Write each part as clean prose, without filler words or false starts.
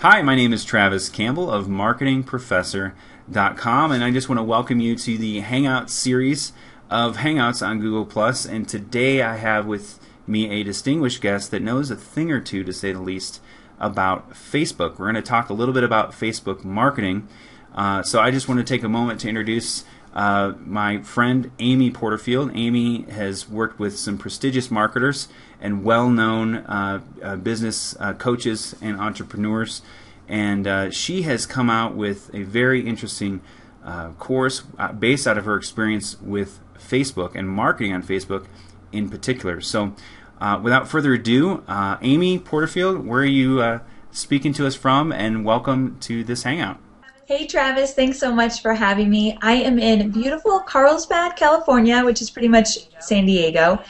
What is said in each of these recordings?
Hi, my name is Travis Campbell of marketingprofessor.com, and I just want to welcome you to the Hangout series of Hangouts on Google+. And today I have with me a distinguished guest that knows a thing or two, to say the least, about Facebook. We're going to talk a little bit about Facebook marketing. So I just want to take a moment to introduce my friend Amy Porterfield. Amy has worked with some prestigious marketers and well-known business coaches and entrepreneurs, and she has come out with a very interesting course based out of her experience with Facebook and marketing on Facebook in particular. So without further ado, Amy Porterfield, where are you speaking to us from, and welcome to this Hangout. Hey Travis, thanks so much for having me. I am in beautiful Carlsbad, California, which is pretty much San Diego,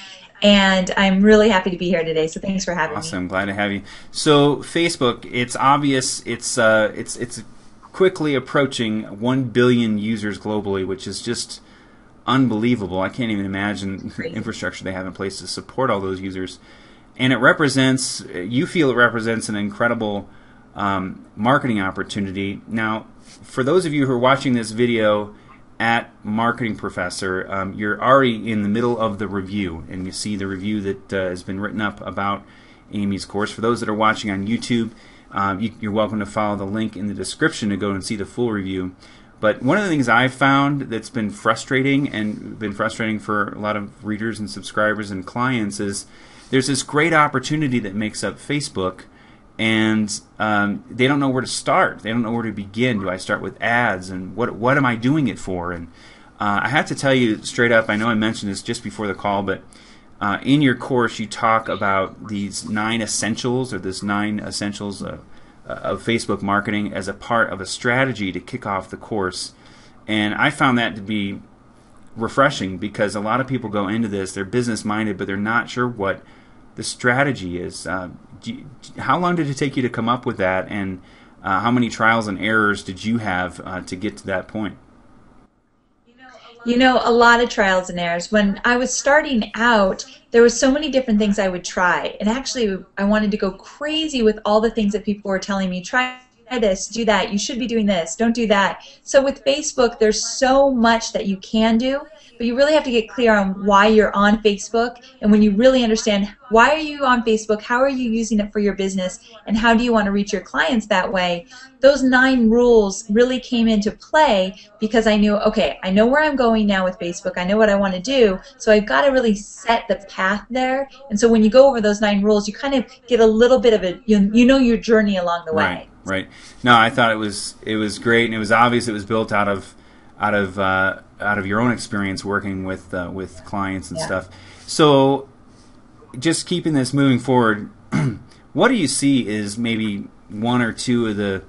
and I'm really happy to be here today, so thanks for having me. Awesome, glad to have you. So Facebook, it's obvious it's quickly approaching 1 billion users globally, which is just unbelievable. I can't even imagine the infrastructure they have in place to support all those users. And it represents, you feel it represents an incredible marketing opportunity. Now, for those of you who are watching this video at Marketing Professor, you're already in the middle of the review, and you see the review that has been written up about Amy's course. For those that are watching on YouTube, you're welcome to follow the link in the description to go and see the full review. But one of the things I've found that's been frustrating, and been frustrating for a lot of readers and subscribers and clients, is there's this great opportunity that makes up Facebook, and they don't know where to start. They don't know where to begin. Do I start with ads, and what am I doing it for? And I have to tell you straight up, I know I mentioned this just before the call, but in your course you talk about these 9 essentials, or this 9 essentials of Facebook marketing as a part of a strategy to kick off the course. And I found that to be refreshing, because a lot of people go into this, they're business minded, but they're not sure what the strategy is. How long did it take you to come up with that, and how many trials and errors did you have to get to that point? You know, a lot of trials and errors. When I was starting out, there were so many different things I would try, and actually I wanted to go crazy with all the things that people were telling me. Try this, do that, you should be doing this, don't do that. So with Facebook, there's so much that you can do, but you really have to get clear on why you're on Facebook. And when you really understand why are you on Facebook, how are you using it for your business, and how do you want to reach your clients that way, those 9 rules really came into play, because I knew, okay, I know where I'm going now with Facebook, I know what I want to do, so I've got to really set the path there. And so when you go over those 9 rules, you kind of get a little bit of a, you know, your journey along the way. Right. No, I thought it was great, and it was obvious it was built out of your own experience working with clients and stuff. So, just keeping this moving forward, what do you see is maybe 1 or 2 of the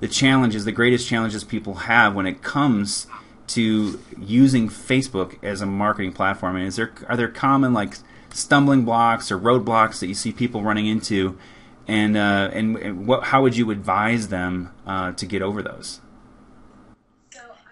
challenges, the greatest challenges people have when it comes to using Facebook as a marketing platform? And are there common, like, stumbling blocks or roadblocks that you see people running into? And how would you advise them to get over those?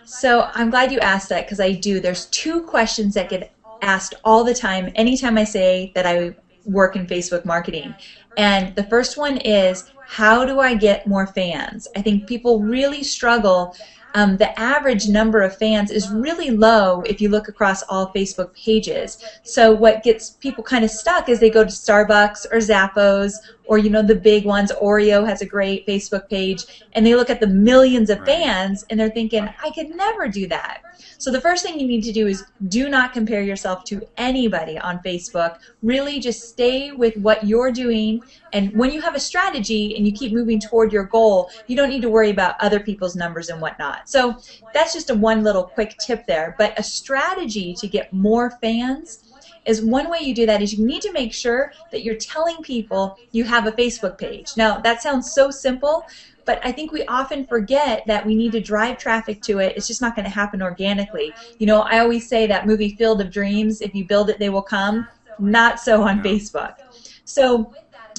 So I'm glad you asked that, because I do. There's 2 questions that get asked all the time, anytime I say that I work in Facebook marketing. And the first one is, how do I get more fans? I think people really struggle. The average number of fans is really low if you look across all Facebook pages. So what gets people kind of stuck is they go to Starbucks or Zappos, or, you know, the big ones. Oreo has a great Facebook page, and they look at the millions of fans and they're thinking, I could never do that. So the first thing you need to do is do not compare yourself to anybody on Facebook. Really just stay with what you're doing, and when you have a strategy and you keep moving toward your goal, you don't need to worry about other people's numbers and whatnot. So that's just one little quick tip there. But a strategy to get more fans is, one way you do that is you need to make sure that you're telling people you have a Facebook page. Now, that sounds so simple, but I think we often forget that we need to drive traffic to it. It's just not going to happen organically. You know, I always say that movie Field of Dreams, if you build it, they will come. Not so on Facebook. So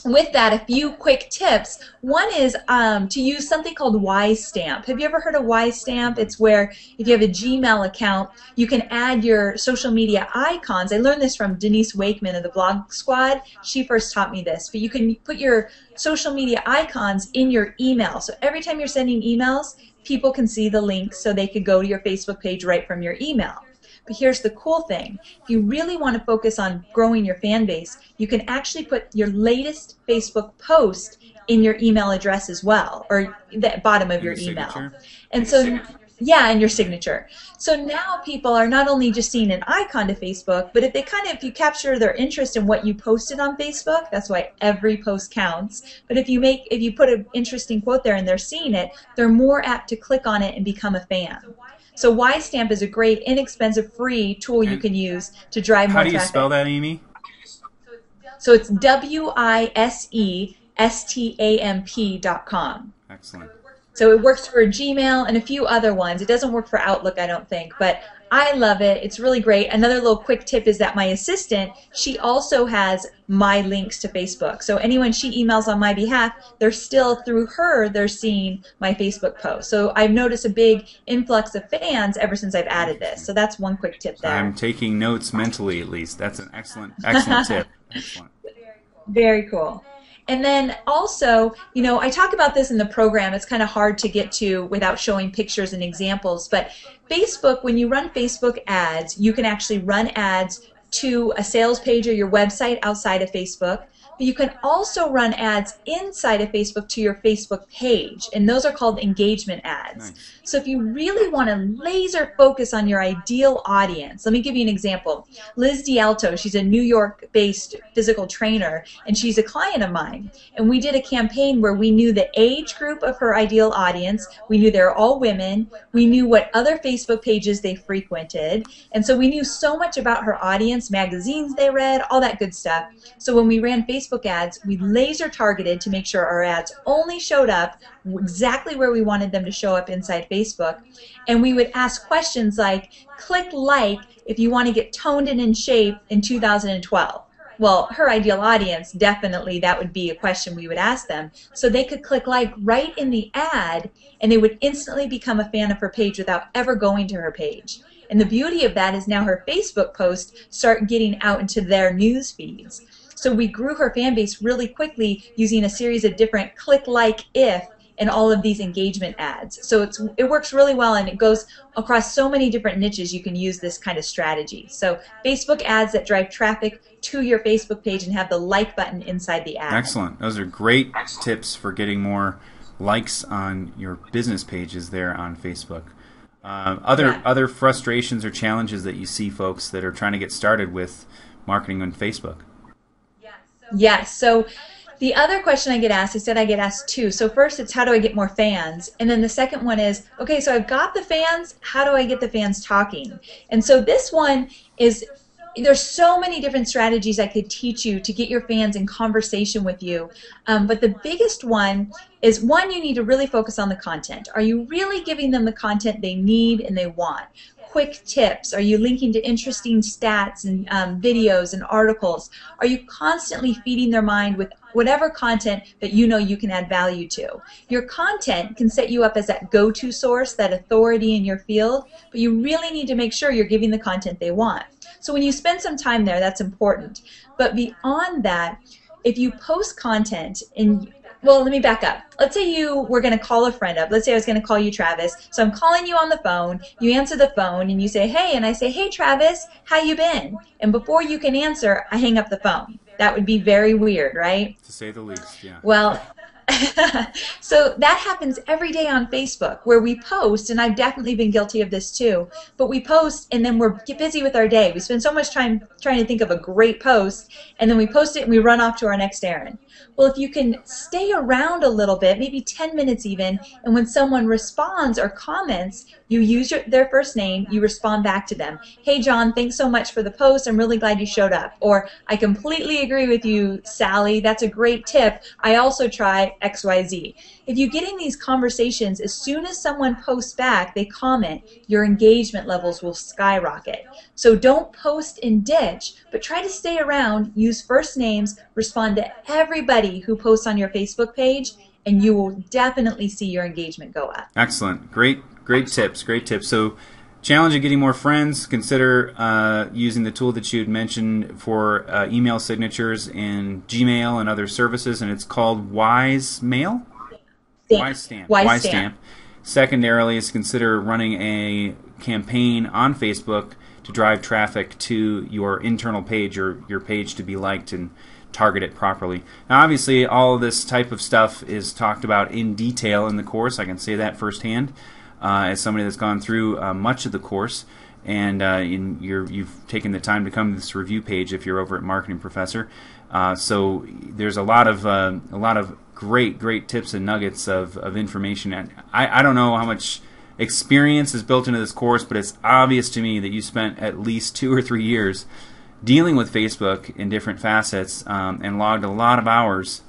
with that, a few quick tips. One is to use something called Y-Stamp. Have you ever heard of Y-Stamp? It's where if you have a Gmail account, you can add your social media icons. I learned this from Denise Wakeman of the Blog Squad. She first taught me this. But you can put your social media icons in your email. So every time you're sending emails, people can see the link so they could go to your Facebook page right from your email. But here's the cool thing. If you really want to focus on growing your fan base, you can actually put your latest Facebook post in your email address as well, or the bottom of your email. Signature? And so, yeah, and your signature. So now people are not only just seeing an icon to Facebook, but if you capture their interest in what you posted on Facebook, that's why every post counts. But if you put an interesting quote there and they're seeing it, they're more apt to click on it and become a fan. So Y-Stamp is a great, inexpensive, free tool you can use to drive more traffic. How do you spell that, Amy? So it's WISESTAMP.com. Excellent. So it works for Gmail and a few other ones. It doesn't work for Outlook, I don't think, but I love it. It's really great. Another little quick tip is that my assistant, she also has my links to Facebook. So anyone she emails on my behalf, they're still, through her, they're seeing my Facebook post. So I've noticed a big influx of fans ever since I've added this. So that's one quick tip there. I'm taking notes mentally, at least. That's an excellent tip. Excellent. Very cool. And then also, I talk about this in the program. It's kind of hard to get to without showing pictures and examples. But Facebook, when you run Facebook ads, you can actually run ads to a sales page or your website outside of Facebook. But you can also run ads inside of Facebook to your Facebook page, and those are called engagement ads. Nice. So if you really want to laser focus on your ideal audience, let me give you an example. Liz D'Alto, she's a New York-based physical trainer, and she's a client of mine. And we did a campaign where we knew the age group of her ideal audience, we knew they're all women, we knew what other Facebook pages they frequented, and so we knew so much about her audience, magazines they read, all that good stuff. So when we ran Facebook ads, we laser targeted to make sure our ads only showed up exactly where we wanted them to show up inside Facebook. And we would ask questions like, click like if you want to get toned and in shape in 2012. Well, her ideal audience, definitely that would be a question we would ask them. So they could click like right in the ad, and they would instantly become a fan of her page without ever going to her page. And the beauty of that is now her Facebook posts start getting out into their news feeds. So we grew her fan base really quickly using a series of different click like if and all of these engagement ads. So it works really well, and it goes across so many different niches. You can use this kind of strategy. So Facebook ads that drive traffic to your Facebook page and have the like button inside the ad. Excellent. Those are great tips for getting more likes on your business pages there on Facebook. Other frustrations or challenges that you see folks that are trying to get started with marketing on Facebook? Yes. So the other question I get asked, I said I get asked two. So first it's how do I get more fans? And then the second one is, okay, so I've got the fans, how do I get the fans talking? And so this one is, there's so many different strategies I could teach you to get your fans in conversation with you. But the biggest one is, one, you need to really focus on the content. Are you really giving them the content they need and they want? Quick tips. Are you linking to interesting stats and videos and articles? Are you constantly feeding their mind with whatever content that you know you can add value to? Your content can set you up as that go-to source, that authority in your field, but you really need to make sure you're giving the content they want. So when you spend some time there, that's important. But beyond that, if you post content and well, let me back up. Let's say you were going to call a friend up. Let's say I was going to call you, Travis. So I'm calling you on the phone. You answer the phone and you say, hey, and I say, hey, Travis, how you been? And before you can answer, I hang up the phone. That would be very weird, right? To say the least, yeah. Well, so that happens every day on Facebook where we post, and I've definitely been guilty of this too, but we post and then get busy with our day. We spend so much time trying to think of a great post, and then we post it and we run off to our next errand. Well, if you can stay around a little bit, maybe 10 minutes even, and when someone responds or comments, You use their first name, you respond back to them. Hey John, thanks so much for the post. I'm really glad you showed up. Or I completely agree with you, Sally. That's a great tip. I also try XYZ. If you get in these conversations, as soon as someone posts back, they comment, your engagement levels will skyrocket. So don't post and ditch, but try to stay around, use first names, respond to everybody who posts on your Facebook page, and you will definitely see your engagement go up. Excellent. Great tips. Great tips. So, challenge of getting more friends. Consider using the tool that you had mentioned for email signatures in Gmail and other services, and it's called Wise Mail? Wise Stamp. Secondarily, is consider running a campaign on Facebook to drive traffic to your internal page or your page to be liked and target it properly. Now, obviously, all of this type of stuff is talked about in detail in the course. I can say that firsthand as somebody that's gone through much of the course, and you've taken the time to come to this review page if you're over at Marketing Professor. So there's a lot of great tips and nuggets of information. And I don't know how much experience is built into this course, but it's obvious to me that you spent at least 2 or 3 years dealing with Facebook in different facets and logged a lot of hours.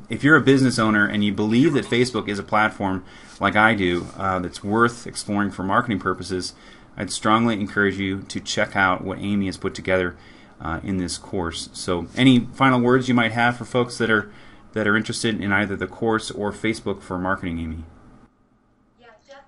If you're a business owner and you believe that Facebook is a platform like I do that's worth exploring for marketing purposes, I'd strongly encourage you to check out what Amy has put together in this course. So any final words you might have for folks that are interested in either the course or Facebook for marketing, Amy?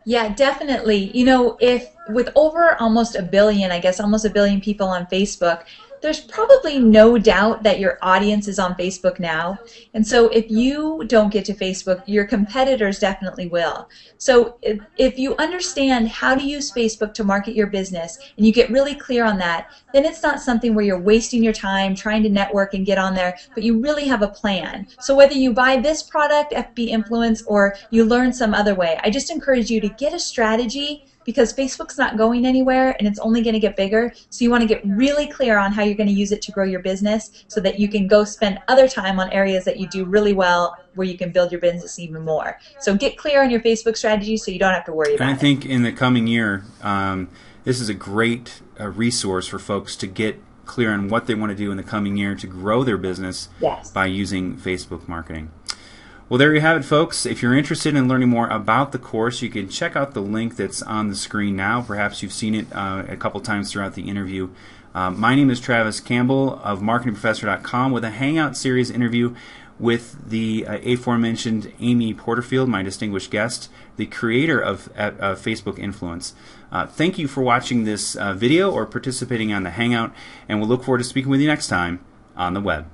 Yeah, definitely. You know, if with over almost a billion, I guess almost a billion people on Facebook, there's probably no doubt that your audience is on Facebook now. And so if you don't get to Facebook, your competitors definitely will. So if you understand how to use Facebook to market your business and you get really clear on that, then it's not something where you're wasting your time trying to network and get on there, but you really have a plan. So whether you buy this product, FB Influence, or you learn some other way, I just encourage you to get a strategy, because Facebook's not going anywhere and it's only going to get bigger. So you want to get really clear on how you're going to use it to grow your business so that you can go spend other time on areas that you do really well where you can build your business even more. So get clear on your Facebook strategy so you don't have to worry about it. And I think in the coming year, this is a great resource for folks to get clear on what they want to do in the coming year to grow their business by using Facebook marketing. Well, there you have it, folks. If you're interested in learning more about the course, you can check out the link that's on the screen now. Perhaps you've seen it a couple times throughout the interview. My name is Travis Campbell of MarketingProfessor.com with a Hangout Series interview with the aforementioned Amy Porterfield, my distinguished guest, the creator of Facebook Influence. Thank you for watching this video or participating on the Hangout, and we'll look forward to speaking with you next time on the web.